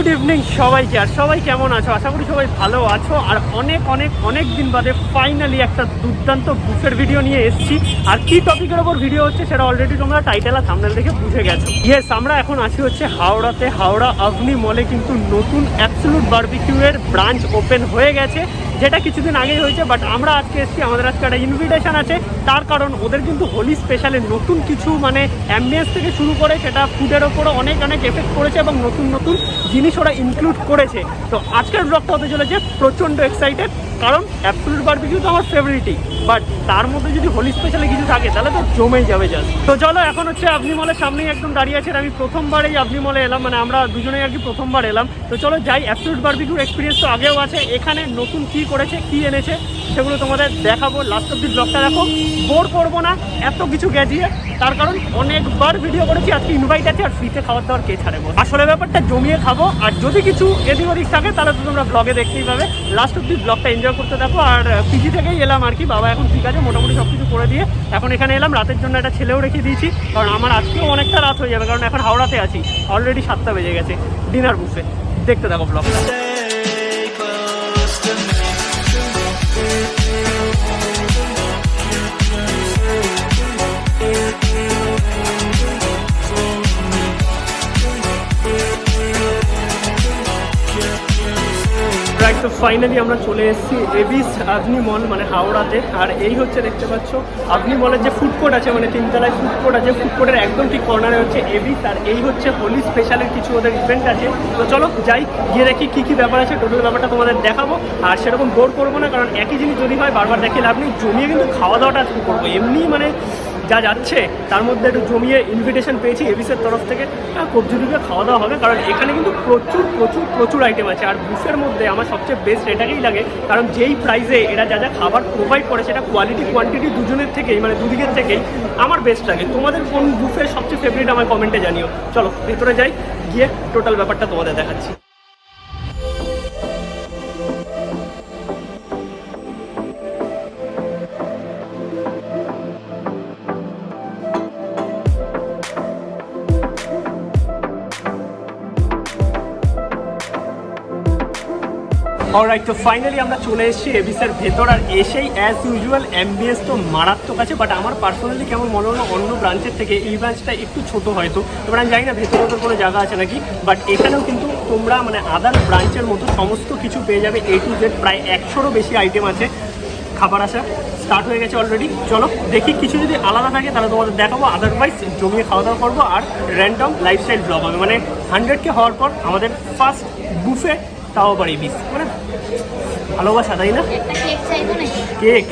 Good evening সবাইকে। আর সবাই কেমন আছো? আশা করি সবাই ভালো আছো। আর অনেক দিন বাদে ফাইনালি একটা দুর্দান্ত বুফের ভিডিও নিয়ে এসেছি। আর কি টপিকের ওপর ভিডিও হচ্ছে সেটা অলরেডি তোমরা টাইটেল আর থাম্বনেল দেখে বুঝে গেছো। ইয়েস, আমরা এখন আছি হচ্ছে হাওড়াতে। হাওড়া আভনি মলে কিন্তু নতুন অ্যাবসলিউট বারবিকিউ এর ব্রাঞ্চ ওপেন হয়ে গেছে, যেটা কিছুদিন আগেই হয়েছে। বাট আমরা আজকে এসেছি, আমাদের আজকে একটা ইনভিটেশন আছে। তার কারণ ওদের কিন্তু হোলি স্পেশালে নতুন কিছু মানে অ্যাম্বিয়েন্স থেকে শুরু করে সেটা ফুডের ওপরও অনেক এফেক্ট করেছে এবং নতুন জিনিস ওরা ইনক্লুড করেছে। তো আজকের ব্লগটা হতে চলেছে প্রচণ্ড এক্সাইটেড, কারণ অ্যাবসলিউট বারবিকিউ তো আমার ফেভারিটই, বাট তার মধ্যে যদি হোলি স্পেশালে কিছু থাকে তাহলে তো জমেই যাবে জাস্ট। তো চলো, এখন হচ্ছে আভনি মলের সামনেই একদম দাঁড়িয়ে আছে। আমি প্রথমবার এই আভনি মলে এলাম, মানে আমরা দুজনেই আর কি প্রথমবার এলাম। তো চলো যাই, অ্যাবসলিউট বারবিকিউর এক্সপিরিয়েন্স তো আগেও আছে, এখানে নতুন কী করেছে কী এনেছে সেগুলো তোমাদের দেখাবো। লাস্ট অব্দি ব্লগটা দেখো, বোর করবো না এত কিছু গেজিয়ে। তার কারণ অনেকবার ভিডিও করেছি, আজকে ইনভাইট আছে আর ফ্রিতে খাবার দাবার কে ছাড়বো। আসলে ব্যাপারটা জমিয়ে খাবো, আর যদি কিছু এদিক ওদিক থাকে তাহলে তো তোমরা ব্লগে দেখতেই পাবে। লাস্ট অব্দি ব্লগটা এনজয় করতে থাকো। আর পিজি থেকেই এলাম আর কি, বাবা এখন ঠিক আছে মোটামুটি সব কিছু করে দিয়ে এখন এখানে এলাম। রাতের জন্য একটা ছেলেও রেখে দিয়েছি, কারণ আমার আজকেও অনেকটা রাত হয়ে যাবে, কারণ এখন হাওড়াতে আছি, অলরেডি 7টা বেজে গেছে। ডিনার বুফে দেখতে থাকো ব্লগটা। তো ফাইনালি আমরা চলে এসেছি এবিস আভনি মল, মানে হাওড়াতে। আর এই হচ্ছে দেখতে পাচ্ছ আভনি মলের যে ফুড কোর্ট আছে, মানে 3তলায় ফুড কোর্ট আছে। ফুড কোর্টের একদম ঠিক কর্নারে হচ্ছে এবিস। আর এই হচ্ছে হোলি স্পেশালের কিছু ওদের ইভেন্ট আছে। তো চলো যাই, গিয়ে দেখি কী ব্যাপার আছে, টোটাল ব্যাপারটা তোমাদের দেখাবো। আর সেরকম বোর করবো না, কারণ একই জিনিস যদি হয় বারবার দেখে লাভ নেই। জমিয়ে কিন্তু খাওয়া দাওয়াটা আজকে করবো, এমনি মানে যা যাচ্ছে তার মধ্যে একটু জমিয়ে ইনভিটেশন পেয়েছি এবিসের তরফ থেকে। কবজুরিকে খাওয়া দাওয়া হবে, কারণ এখানে কিন্তু প্রচুর আইটেম আছে। আর বুফের মধ্যে আমার সবচেয়ে বেস্ট এটাকেই লাগে, কারণ যেই প্রাইসে এরা যা খাবার প্রোভাইড করে সেটা কোয়ালিটি কোয়ান্টিটি দুজনের থেকেই, মানে দুদিকের থেকেই আমার বেস্ট লাগে। তোমাদের কোন বুফে সবচেয়ে ফেভারিট আমার কমেন্টে জানিও। চলো ভেতরে যাই, গিয়ে টোটাল ব্যাপারটা তোমাদের দেখাচ্ছি। অলরাইট, তো ফাইনালি আমরা চলে এসেছি এবিসের ভেতর। আর এসেই অ্যাজ ইউজুয়াল অ্যাম্বিয়েন্স তো মারাত্মক আছে, বাট আমার পার্সোনালি কেমন মনে হলো অন্য ব্রাঞ্চের থেকে এই ব্রাঞ্চটা একটু ছোটো হয়তো। এবার আমি জানি না ভেতরে ওদের কোনো জায়গা আছে নাকি, বাট এখানেও কিন্তু তোমরা মানে আদার ব্রাঞ্চের মতো সমস্ত কিছু পেয়ে যাবে, A to Z। প্রায় 100রও বেশি আইটেম আছে। খাবার আসা স্টার্ট হয়ে গেছে অলরেডি। চলো দেখি, কিছু যদি আলাদা থাকে তাহলে তোমাদের দেখাবো, আদারওয়াইজ জমিয়ে খাওয়া দাওয়া করবো আর র্যান্ডম লাইফস্টাইল ব্লগ হবে। মানে 100K হওয়ার পর আমাদের ফার্স্ট বুফে, তাও আবার এবিস, মানে ভালোবাসা, তাই না? কেক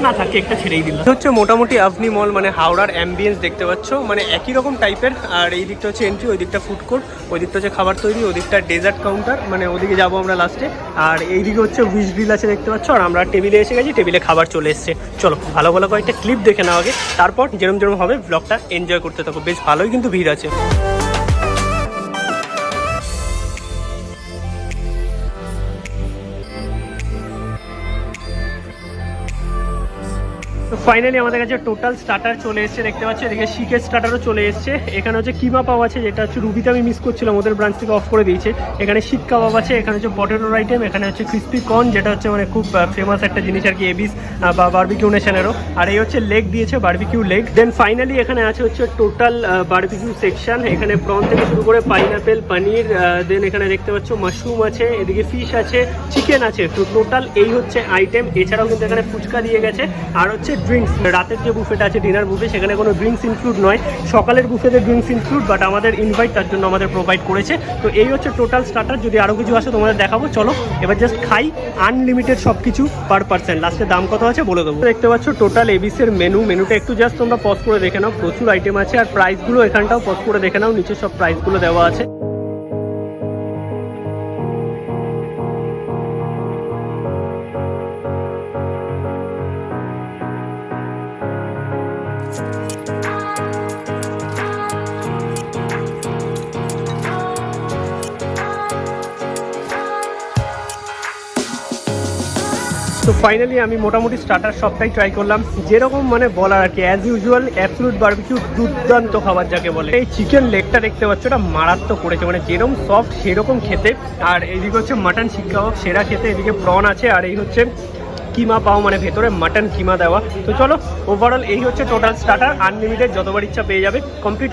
না থাক, কেকটা ছেড়েই দিলাম। হচ্ছে মোটামুটি আভনি মল, মানে হাওড়ার অ্যাম্বিয়েন্স দেখতে পাচ্ছ, মানে একই রকম টাইপের। আর এই দিকটা হচ্ছে এন্ট্রি, ওই দিকটা ফুড কোর্ট, ওই দিকটা হচ্ছে খাবার তৈরি, ওই দিকটা ডেজার্ট কাউন্টার, মানে ওদিকে যাবো আমরা লাস্টে। আর এইদিকে হচ্ছে উইশ গ্রিল আছে দেখতে পাচ্ছ। আর আমরা টেবিলে এসে গেছি, টেবিলে খাবার চলে এসছে। চলো ভালো কয়েকটা ক্লিপ দেখে নাও আগে, তারপর যেরম হবে ব্লগটা এনজয় করতে থাকো। বেশ ভালোই কিন্তু ভিড় আছে। তো ফাইনালি আমাদের কাছে টোটাল স্টার্টার চলে এসছে দেখতে পাচ্ছি। এদিকে শিকের স্টার্টারও চলে এসছে। এখানে হচ্ছে কিমা পাও আছে, যেটা হচ্ছে রুবিতে আমি মিস করছিলাম, ওদের ব্রাঞ্চ থেকে অফ করে দিয়েছে। এখানে শিক কাবাব আছে, এখানে হচ্ছে পটেটোর আইটেম, এখানে হচ্ছে ক্রিস্পি কর্ন, যেটা হচ্ছে মানে খুব ফেমাস একটা জিনিস আর কি এবিস বা বারবিকিউ নেশনেরও। আর এই হচ্ছে লেগ দিয়েছে, বারবিকিউ লেগ। দেন ফাইনালি এখানে আছে হচ্ছে টোটাল বারবিকিউ সেকশন। এখানে প্রন থেকে শুরু করে পাইনাপেল, পনির, দেন এখানে দেখতে পাচ্ছ মাশরুম আছে, এদিকে ফিশ আছে, চিকেন আছে। তো টোটাল এই হচ্ছে আইটেম। এছাড়াও কিন্তু এখানে ফুচকা দিয়ে গেছে। আর হচ্ছে ড্রিঙ্কস, রাতের যে বুফেটা আছে ডিনার বুফে, সেখানে কোনো ড্রিঙ্কস ইনক্লুড নয়। সকালের বুফেতে ড্রিঙ্কস ইনক্লুড, বাট আমাদের ইনভাইট তার জন্য আমাদের প্রোভাইড করেছে। তো এই হচ্ছে টোটাল স্টার্টার। যদি আরও কিছু আসে তোমাদের দেখাবো। চলো এবার জাস্ট খাই, আনলিমিটেড সব কিছু পার পার্সেন্ট। লাস্টে দাম কত আছে বলে দেবো। দেখতে পাচ্ছ টোটাল এবিসের মেনুটা একটু জাস্ট তোমরা পজ করে দেখে নাও, প্রচুর আইটেম আছে। আর প্রাইসগুলো এখানটাও পজ করে দেখে নাও, নিচে সব প্রাইসগুলো দেওয়া আছে। তো ফাইনালি আমি মোটামুটি স্টার্টার সবটাই ট্রাই করলাম, যেরকম মানে বলার আর কি, অ্যাজ ইউজুয়াল অ্যাবসলিউট বারবিকিউ দুর্দান্ত খাবার যাকে বলে। এই চিকেন লেগটা দেখতে পাচ্ছ, ওটা মারাত্মক করেছে, মানে যেরকম সফট সেরকম খেতে। আর এইদিকে হচ্ছে মাটন শিক কাবাব, সেরা খেতে। এদিকে প্রন আছে, আর এই হচ্ছে কিমা পাও, মানে ভেতরে মাটন কিমা দেওয়া। তো চলো ওভারঅল এই হচ্ছে টোটাল স্টার্টার, আনলিমিটেড যতবার ইচ্ছা পেয়ে যাবে। কমপ্লিট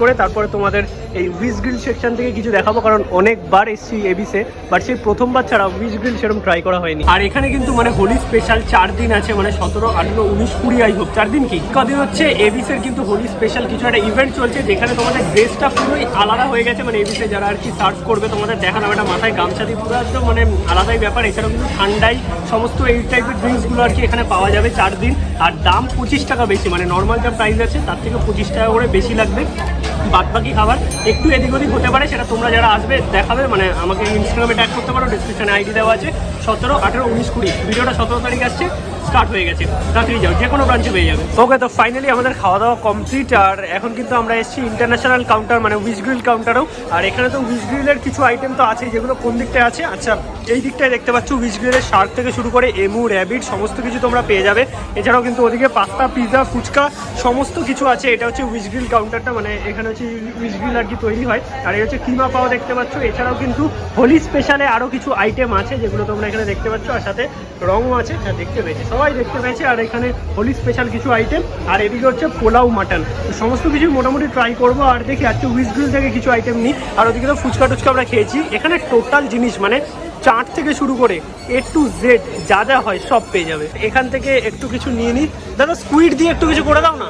করে তারপরে তোমাদের এই উইজ গ্রিল সেকশন থেকে কিছু দেখাবো, কারণ অনেকবার এসছি এবিসে, বাট সেই প্রথমবার ছাড়া উইজ গ্রিল সেরকম ট্রাই করা হয়নি। আর এখানে কিন্তু মানে হোলি স্পেশাল 4 দিন আছে, মানে 17, 18, 19, 20 আই হোক 4 দিন কি কদিন হচ্ছে এবিসের কিন্তু হোলি স্পেশাল কিছু একটা ইভেন্ট চলছে, যেখানে তোমাদের ড্রেসটা পুরোই আলাদা হয়ে গেছে। মানে এবিসে যারা আর কি সার্ভ করবে তোমাদের দেখানো, একটা মাথায় গামছা দিয়ে পুরো একদম মানে আলাদাই ব্যাপার। এছাড়াও কিন্তু ঠান্ডায় সমস্ত এই টাইপের ড্রিঙ্কসগুলো আর কি এখানে পাওয়া যাবে 4 দিন। আর দাম 25 টাকা বেশি, মানে নর্মাল যা প্রাইস আছে তার থেকে 25 টাকা করে বেশি লাগবে। বাদবাকি খাবার একটু এদিক ওদিক হতে পারে, সেটা তোমরা যারা আসবে দেখাবে, মানে আমাকে ইনস্টাগ্রামে ট্যাগ করতে পারো, ডিসক্রিপশনে আইডি দেওয়া আছে। 17, 18, 19, 20 ভিডিওটা 17 তারিখ আসছে, স্টার্ট হয়ে গেছে, তাড়াতাড়ি যাও, যে কোনো ব্রাঞ্চে পেয়ে যাবে। ওকে, তো ফাইনালি আমাদের খাওয়া দাওয়া কমপ্লিট। আর এখন কিন্তু আমরা এসেছি ইন্টারন্যাশনাল কাউন্টার, মানে উইজ গ্রিল কাউন্টারও। আর এখানে তো উইজ গ্রিলের কিছু আইটেম তো আছে, যেগুলো কোন দিকটায় আছে, আচ্ছা এই দিকটায় দেখতে পাচ্ছ উইজ গ্রিলের শার্ক থেকে শুরু করে এমু, র্যাবিট সমস্ত কিছু তোমরা পেয়ে যাবে। এছাড়াও কিন্তু ওদিকে পাস্তা, পিৎজা, ফুচকা সমস্ত কিছু আছে। এটা হচ্ছে উইজ গ্রিল কাউন্টারটা, মানে এখানে হচ্ছে উইজ গ্রিল আর কি তৈরি হয়। আর এই হচ্ছে কিমা পাও দেখতে পাচ্ছ। এছাড়াও কিন্তু হোলি স্পেশালে আরও কিছু আইটেম আছে, যেগুলো তোমরা এখানে দেখতে পাচ্ছ। আর সাথে রঙও আছে, হ্যাঁ দেখতে পেয়েছি, সবাই দেখতে পেয়েছে। আর এখানে হোলি স্পেশাল কিছু আইটেম। আর এদিকে হচ্ছে পোলাও, মাটন, সমস্ত কিছু মোটামুটি ট্রাই করবো। আর দেখি আজকে উইজ গ্রিল থেকে কিছু আইটেম নিই। আর ওদিকে তো ফুচকা টুচকা আমরা খেয়েছি। এখানে টোটাল জিনিস মানে চাট থেকে শুরু করে A to Z যা যা হয় সব পেয়ে যাবে। এখান থেকে একটু কিছু নিয়ে নিই। দাদা স্কুইড দিয়ে একটু কিছু করে দাও না,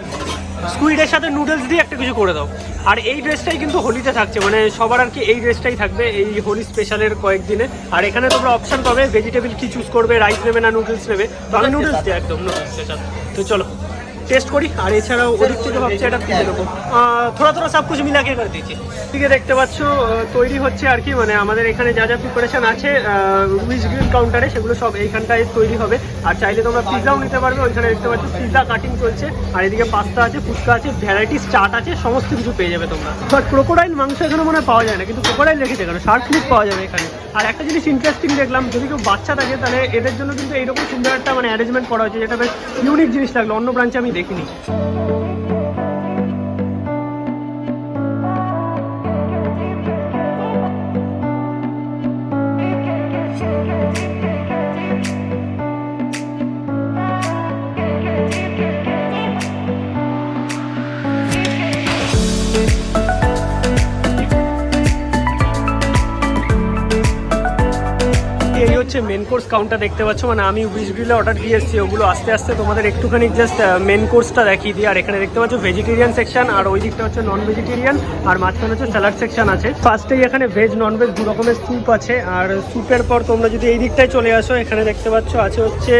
স্কুইডের সাথে নুডলস দিয়ে একটা কিছু করে দাও। আর এই ড্রেসটাই কিন্তু হোলিতে থাকছে, মানে সবার আর কি এই ড্রেসটাই থাকবে এই হোলি স্পেশালের কয়েকদিনে। আর এখানে তোমরা অপশন পাবে ভেজিটেবল কি চুজ করবে, রাইস নেবে না নুডলস নেবে। তো আমি নুডলস দিই, একদম নুডলস। তো চলো টেস্ট করি। আর এছাড়াও ওদিক থেকে ভাবছি এটা পিজে দেবো, থোড়া সব কিছু মিলাকে করে দিয়েছি। দিকে দেখতে পাচ্ছ তৈরি হচ্ছে আর কি, মানে আমাদের এখানে যা যা প্রিপারেশন আছে উইজ গ্রিল কাউন্টারে, সেগুলো সব এইখানটায় তৈরি হবে। আর চাইলে তোমরা পিৎজাও নিতে পারবে, ওইখানে দেখতে পাচ্ছ পিৎজা কাটিং চলছে। আর এদিকে পাস্তা আছে, ফুচকা আছে, ভ্যারাইটিস চাট আছে, সমস্ত কিছু পেয়ে যাবে তোমরা। বাট ক্রোকোডাইল মাংস এখানে মনে হয় পাওয়া যায় না, কিন্তু ক্রোকোডাইল রেখেছে কেন, শার্ক ফিশ পাওয়া যাবে এখানে। আর একটা জিনিস ইন্টারেস্টিং দেখলাম, যদি কেউ বাচ্চা থাকে তাহলে এদের জন্য কিন্তু এইরকম সুন্দর একটা মানে অ্যারেঞ্জমেন্ট করা হয়েছে, যেটা বেশ ইউনিক জিনিস লাগলো, অন্য ব্রাঞ্চে আমি দেখিনি। এই হচ্ছে মেন কোর্স কাউন্টার দেখতে পাচ্ছ, মানে আমি উইজ গ্রিলে অর্ডার দিয়ে এসেছি, ওগুলো আস্তে আস্তে তোমাদের একটুখানি জাস্ট মেন কোর্সটা দেখিয়ে দিই। আর এখানে দেখতে পাচ্ছ ভেজিটেরিয়ান সেকশন, আর ওই দিকটা হচ্ছে নন ভেজিটেরিয়ান, আর মাঝখানে হচ্ছে স্যালাড সেকশন আছে। ফার্স্টেই এখানে ভেজ নন ভেজ দু রকমের স্যুপ আছে। আর স্যুপের পর তোমরা যদি এই দিকটায় চলে আসো, এখানে দেখতে পাচ্ছ আছে হচ্ছে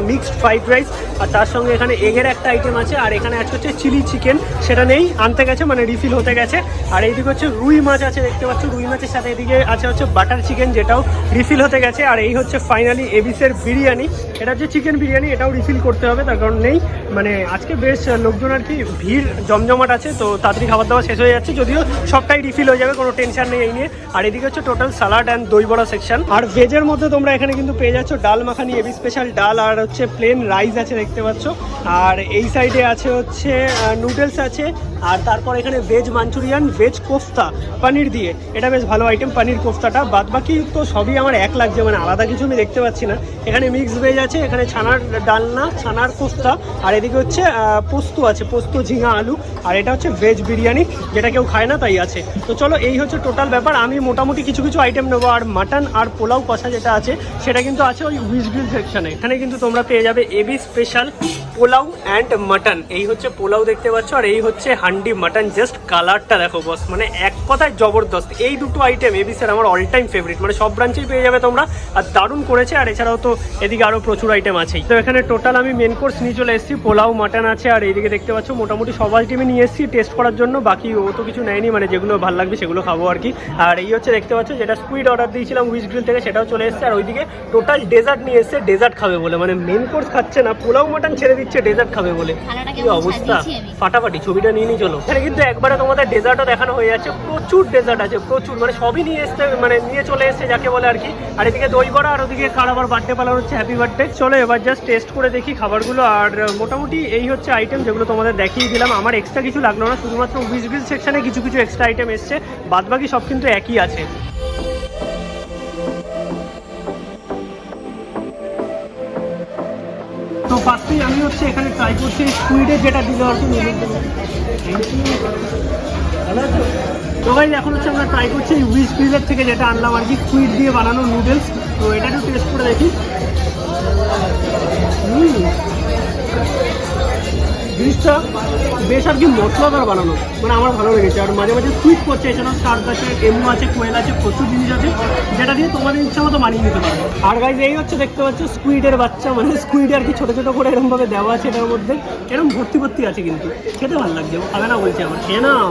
মিক্সড ফ্রাইড রাইস, আর তার সঙ্গে এখানে এগের একটা আইটেম আছে। আর এখানে আছে হচ্ছে চিলি চিকেন, সেটা নেই, আনতে গেছে, মানে রিফিল হতে গেছে। আর এইদিকে হচ্ছে রুই মাছ আছে দেখতে পাচ্ছ, রুই মাছের সাথে এদিকে আছে হচ্ছে বাটার চিকেন, যেটাও রিফিল হতে গেছে। আর এই হচ্ছে ফাইনালি এবিসের বিরিয়ানি, এটা হচ্ছে চিকেন বিরিয়ানি, এটাও রিফিল করতে হবে, তার কারণ নেই, মানে আজকে বেশ লোকজন আর কি ভিড় জমজমাট আছে, তো তাড়াতাড়ি খাবার দাবার শেষ হয়ে যাচ্ছে, যদিও সবটাই রিফিল হয়ে যাবে, কোনো টেনশন নেই এই নিয়ে। আর এদিকে হচ্ছে টোটাল সালাড অ্যান্ড দই বড়া সেকশন। আর ভেজের মধ্যে তোমরা এখানে কিন্তু পেয়ে যাচ্ছ ডাল মাখানি, এবি স্পেশাল ডাল, আর হচ্ছে প্লেন রাইস আছে দেখতে পাচ্ছ। আর এই সাইডে আছে হচ্ছে নুডলস আছে। আর তারপর এখানে ভেজ মাঞ্চুরিয়ান, ভেজ কোফতা পনির দিয়ে, এটা বেশ ভালো আইটেম পনির কোফতাটা। বাদ বাকি তো সবই আমার এক লাগছে, মানে আলাদা কিছু আমি দেখতে পাচ্ছি না। এখানে মিক্স ভেজ আছে, এখানে ছানার ডালনা, ছানার কোফতা, আর এদিকে হচ্ছে পোস্ত আছে, পোস্ত ঝিঙা আলু। আর এটা হচ্ছে ভেজ বিরিয়ানি, যেটা কেউ খায় না তাই আছে। তো চলো এই হচ্ছে টোটাল ব্যাপার। আমি মোটামুটি কিছু কিছু আইটেম নেবো। আর মাটন আর পোলাও কষা যেটা আছে সেটা কিন্তু আছে ওই উইজ গ্রিল সেকশনে। এখানে কিন্তু তোমরা পেয়ে যাবে এবি স্পেশাল পোলাও অ্যান্ড মাটন। এই হচ্ছে পোলাও দেখতে পাচ্ছ, আর এই হচ্ছে হান্ডি মাটন। জাস্ট কালারটা দেখো বস, মানে এক কথায় জবরদস্ত। এই দুটো আইটেম এবিসের আমার অল টাইম ফেভারিট, মানে সব ব্রাঞ্চেই পেয়ে যাবে তোমরা, আর দারুণ করেছে। আর এছাড়াও তো এদিকে আরও প্রচুর আইটেম আছেই। তো এখানে টোটাল আমি মেন কোর্স নিয়ে চলে এসেছি, পোলাও মাটন আছে। আর এইদিকে দেখতে পাচ্ছ মোটামুটি সব আইটেমই নিয়ে এসেছি টেস্ট করার জন্য, বাকি ও তো কিছু নেয়নি, মানে যেগুলো ভালো লাগবে সেগুলো খাবো আর কি। আর এই হচ্ছে দেখতে পাচ্ছ যেটা স্কুইড অর্ডার দিয়েছিলাম উইজ গ্রিল থেকে, সেটাও চলে এসেছে। আর ওইদিকে টোটাল ডেজার্ট নিয়ে এসেছে, ডেজার্ট খাবে বলে, মানে মেন কোর্স খাচ্ছে না, পোলাও মাটন ছেড়ে দিচ্ছে, দিচ্ছে ডেজার্ট খাবে বলে। কি অবস্থা, ফাটাফাটি ছবিটা নিয়ে নিয়ে চলো। এখানে কিন্তু একবারে তোমাদের ডেজার্টও দেখানো হয়ে যাচ্ছে, প্রচুর ডেজার্ট আছে, প্রচুর, মানে সবই নিয়ে এসছে, মানে নিয়ে চলে এসছে যাকে বলে আর কি। আর এদিকে দই বড়া, আর ওদিকে কারাবার বার্থডে পালন হচ্ছে, হ্যাপি বার্থডে। চলো এবার জাস্ট টেস্ট করে দেখি খাবারগুলো। আর মোটামুটি এই হচ্ছে আইটেম যেগুলো তোমাদের দেখিয়ে দিলাম। আমার এক্সট্রা কিছু লাগলো না, শুধুমাত্র উইশ গ্রিল সেকশনে কিছু কিছু এক্সট্রা আইটেম এসছে, বাদবাকি সব কিন্তু একই আছে। তো ফার্স্টেই আমি হচ্ছে এখানে ট্রাই করছি স্কুইডের যেটা দিল আর কি। তো গাইস এখন হচ্ছে আমরা ট্রাই করছি উইশ গ্রিলের থেকে যেটা আনলাম আর কি, স্কুইড দিয়ে বানানো নুডলস। তো এটা একটু টেস্ট করে দেখি। জিনিসটা বেশ আর কি মশলাদার বানানো, মানে আমার ভালো লেগেছে। আর মাঝে মাঝে সুইট করছে, এছাড়াও শার্ক আছে, এমু আছে, কোয়েল আছে, প্রচুর জিনিস আছে যেটা দিয়ে তোমাদের ইচ্ছা মতো বানিয়ে নিতে পারবে। আর গাইজ এই হচ্ছে দেখতে পাচ্ছ স্কুইডের বাচ্চা, মানে স্কুইড আর কি ছোটো ছোটো করে এরকমভাবে দেওয়া আছে এটার মধ্যে, এরকম ভর্তি ভর্তি আছে, কিন্তু খেতে ভালো লাগছে। ও খাবে না বলছে, আমার খেয়ে নাও,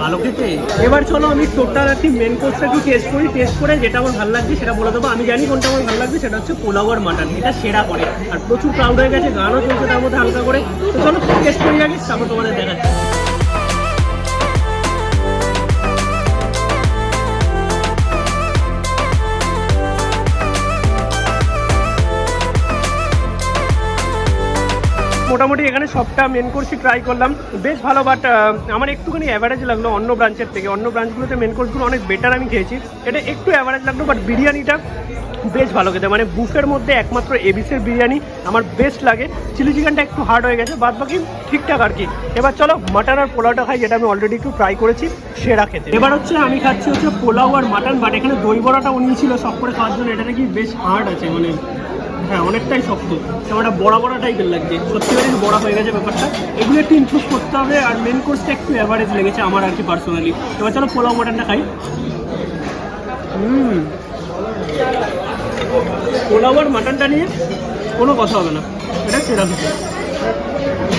ভালো খেতে। এবার চলো আমি টোটাল আর কি মেন কোর্সটা একটু টেস্ট করি, টেস্ট করে যেটা আমার ভালো লাগছে সেটা বলে দেবো। আমি জানি কোনটা আমার ভালো লাগছে, সেটা হচ্ছে পোলাও আর মাটন, এটা সেরা করে। আর প্রচুর ক্রাউড হয়ে গেছে, গানও চলছে তার মধ্যে হালকা করে। তো চলো টেস্ট করি আগে, তারপর তোমাদের দেখাচ্ছি। মোটামুটি এখানে সবটা মেন কোর্সই ট্রাই করলাম, বেশ ভালো। বাট আমার একটুখানি অ্যাভারেজ লাগলো অন্য ব্রাঞ্চের থেকে। অন্য ব্রাঞ্চগুলোতে মেন কোর্সগুলো অনেক বেটার আমি খেয়েছি, এটা একটু অ্যাভারেজ লাগলো। বাট বিরিয়ানিটা বেশ ভালো খেতে, মানে বুফের মধ্যে একমাত্র এবিসের বিরিয়ানি আমার বেস্ট লাগে। চিলি চিকেনটা একটু হার্ড হয়ে গেছে, বাদ বাকি ঠিকঠাক আর কি। এবার চলো মাটন আর পোলাওটা খাই, যেটা আমি অলরেডি একটু ট্রাই করেছি, সেরা খেতে। এবার হচ্ছে আমি খাচ্ছি হচ্ছে পোলাও আর মাটন। বাট এখানে দই বড়াটাও নিয়েছিল সব করে খাওয়ার জন্য, এটা নাকি বেশ হার্ড আছে, মানে হ্যাঁ অনেকটাই শক্ত, কেমন একটা বড়া বড়া টাইপের লাগছে, সত্যি করে বড়া হয়ে গেছে ব্যাপারটা। এগুলো একটু ইমপ্রুভ করতে হবে। আর মেন কোর্সটা একটু অ্যাভারেজ লেগেছে আমার আর কি পার্সোনালি। এবার চলো পোলাও মাটনটা খাই। পোলাও আর মাটনটা নিয়ে কোনো কথা হবে না, এটা সেরা খেতে,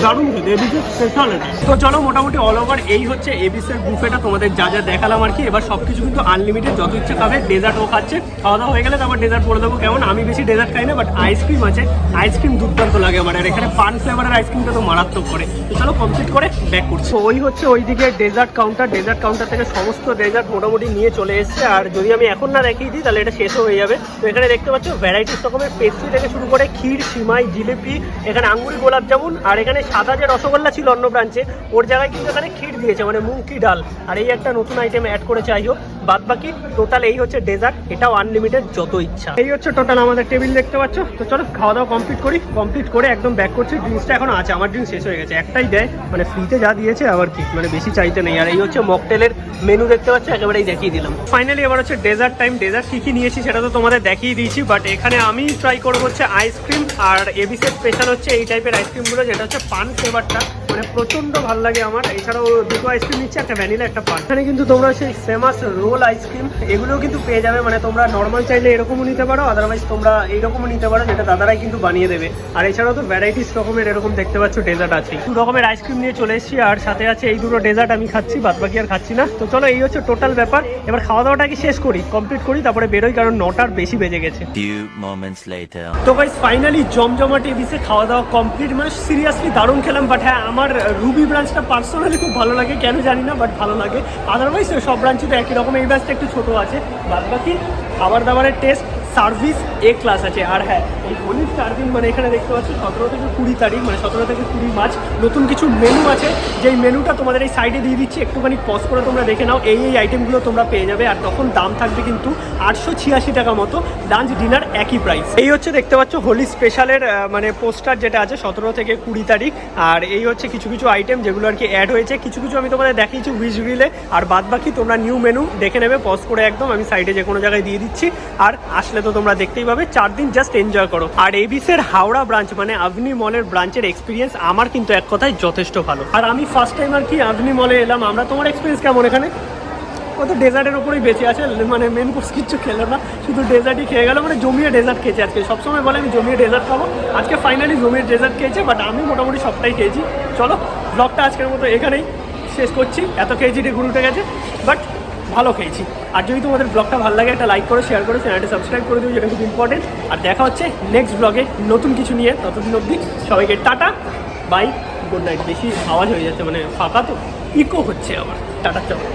দারুণ খেতে, এবিসের স্পেশাল এটা। তো চলো মোটামুটি অল ওভার এই হচ্ছে এবিসের বুফেটা, তোমাদের যা যা দেখালাম আর কি। এবার সব কিছু কিন্তু আনলিমিটেড, যত ইচ্ছে খাবে। ডেজার্টও খাচ্ছে, খাওয়া দাওয়া হয়ে গেলে তারপর ডেজার্ট বলে দেবো কেমন। আমি বেশি ডেজার্ট খাই না, বাট আইসক্রিম আছে, আইসক্রিম দুর্দান্ত লাগে আমার। আর এখানে পান ফ্লেভারের আইসক্রিমটা তো মারাত্মক করে। তো চলো কমপ্লিট করে ব্যাক করছি। ওই হচ্ছে ওইদিকে ডেজার্ট কাউন্টার, ডেজার্ট কাউন্টার থেকে সমস্ত ডেজার্ট মোটামুটি নিয়ে চলে এসছে। আর যদি আমি এখন না দেখিয়ে দিই তাহলে এটা শেষও হয়ে যাবে। তো এখানে দেখতে পাচ্ছ ভ্যারাইটিস রকমের পেস্ট্রি থেকে শুরু করে ক্ষীর, সিমাই, জিলিপি, এখানে আঙ্গুরি গোলাপ জামুন। আর এখানে সাদা যে রসগোল্লা ছিল অন্য ব্রাঞ্চে, ওর জায়গায় কিন্তু এখানে ক্ষীর দিয়েছে, মানে মুঙ্কি ডাল। আর এই একটা নতুন আইটেম অ্যাড করেছে আইও। বাদ বাকি টোটাল এই হচ্ছে ডেজার্ট, এটাও আনলিমিটেড, যত ইচ্ছা। এই হচ্ছে টোটাল আমাদের টেবিল দেখতে পাচ্ছ। তো চলো খাওয়া দাওয়া কমপ্লিট করি, কমপ্লিট করে একদম ব্যাক করছি। ড্রিঙ্কসটা এখন আছে, আমার ড্রিঙ্ক শেষ হয়ে গেছে, একটাই দেয়, মানে ফ্রিতে যা দিয়েছে আবার কি, মানে বেশি চাইতে নেই। আর এই হচ্ছে মকটেলের মেনু দেখতে পাচ্ছ, একেবারেই দেখিয়ে দিলাম। ফাইনালি এবার হচ্ছে ডেজার্ট টাইম। ডেজার্ট কী কী নিয়েছি সেটা তো তোমাদের দেখিয়ে দিয়েছি, বাট এখানে আমি ট্রাই করবো হচ্ছে আইসক্রিম। আর এবিসের স্পেশাল হচ্ছে এই টাইপের আইসক্রিমগুলো, যেটা হচ্ছে পান ফ্লেভারটা, মানে প্রচণ্ড ভালো লাগে আমার। এছাড়াও দুটো আইসক্রিম নিচ্ছে, একটা ভ্যানিলা, একটা পান। এখানে কিন্তু তোমরা সেই ফেমাস রোল আইসক্রিম এগুলোও কিন্তু পেয়ে যাবে, মানে তোমরা নর্মাল চাইলে এরকমও নিতে পারো, আদারওয়াইজ তোমরা এইরকমও নিতে পারো, যেটা দাদারাই কিন্তু বানিয়ে দেবে। আর এছাড়াও তো ভ্যারাইটিস রকমের এরকম দেখতে পাচ্ছ ডেজার্ট আছে। দু রকমের আইসক্রিম নিয়ে চলে এসেছি, আর সাথে আছে এই দুটো ডেজার্ট আমি খাচ্ছি, বাদ বাকি আর খাচ্ছি না। তো চলো এই হচ্ছে টোটাল ব্যাপার। এবার খাওয়া দাওয়াটাকে শেষ করি, কমপ্লিট করি, তারপরে বেরোই, কারণ 9টার বেশি বেজে গেছে। তো গাইস ফাইনালি জমজমাট এবিসে খাওয়া দাওয়া কমপ্লিট, মানে সিরিয়াসলি দারুণ খেলাম। বাট হ্যাঁ, আমার রুবি ব্রাঞ্চটা পার্সোনালি খুব ভালো লাগে, কেন জানি না, বাট ভালো লাগে। আদারওয়াইজ সব ব্রাঞ্চে তো একই রকম, এই ব্রাঞ্চটা একটু ছোটো আছে। বাদ বাকি খাবার দাবারের টেস্ট, সার্ভিস এ ক্লাস আছে। আর হ্যাঁ, এই হোলির 4 দিন, মানে এখানে দেখতে পাচ্ছি 17 থেকে 20 তারিখ, মানে 17 থেকে 20 মার্চ নতুন কিছু মেনু আছে, যেই মেনুটা তোমাদের এই সাইডে দিয়ে দিচ্ছি, একটুখানি পজ করে তোমরা দেখে নাও। এই আইটেমগুলো তোমরা পেয়ে যাবে। আর তখন দাম থাকবে কিন্তু 886 টাকা মতো, লাঞ্চ ডিনার একই প্রাইস। এই হচ্ছে দেখতে পাচ্ছ হোলি স্পেশালের মানে পোস্টার যেটা আছে 17 থেকে 20 তারিখ। আর এই হচ্ছে কিছু কিছু আইটেম যেগুলো আর কি অ্যাড হয়েছে, কিছু কিছু আমি তোমাদের দেখিয়েছি উইশ গ্রিলে। আর বাদ বাকি তোমরা নিউ মেনু দেখে নেবে পজ করে একদম, আমি সাইডে যে কোনো জায়গায় দিয়ে দিচ্ছি। আর আসলে তো তোমরা দেখতেই পাবে, 4 দিন জাস্ট এনজয় করো। আর এবিসের হাওড়া ব্রাঞ্চ মানে আভনি মলের ব্রাঞ্চের এক্সপিরিয়েন্স আমার কিন্তু এক কথায় যথেষ্ট ভালো। আর আমি ফার্স্ট টাইম আর কি আভনি মলে এলাম। আমরা, তোমার এক্সপিরিয়েন্স কেমন এখানে? ও তো ডেজার্টের ওপরেই বেঁচে আছে, মানে মেন কোর্স কিচ্ছু খেলো না, শুধু ডেজার্টই খেয়ে গেলো, মানে জমিয়ে ডেজার্ট খেয়েছে আজকে। সবসময় বলে আমি জমিয়ে ডেজার্ট খাবো, আজকে ফাইনালি জমিয়ে ডেজার্ট খেয়েছে। বাট আমি মোটামুটি সবটাই খেয়েছি। চলো ব্লগটা আজকের মতো এখানেই শেষ করছি, এত কেজিটি ঘুরে উঠে গেছে। বাট ভালো খেয়েছি। আর যদি তোমাদের ব্লগটা ভালো লাগে একটা লাইক করে শেয়ার করে চ্যানেলটা সাবস্ক্রাইব করে দিও, যেটা খুব ইম্পর্টেন্ট। আর দেখা হচ্ছে নেক্সট ব্লগে নতুন কিছু নিয়ে। ততদিন অবধি সবাইকে টাটা বাই গুড নাইট। বেশি আওয়াজ হয়ে যাচ্ছে, মানে ফাঁকা তো ইকো হচ্ছে আবার। টাটা চলো।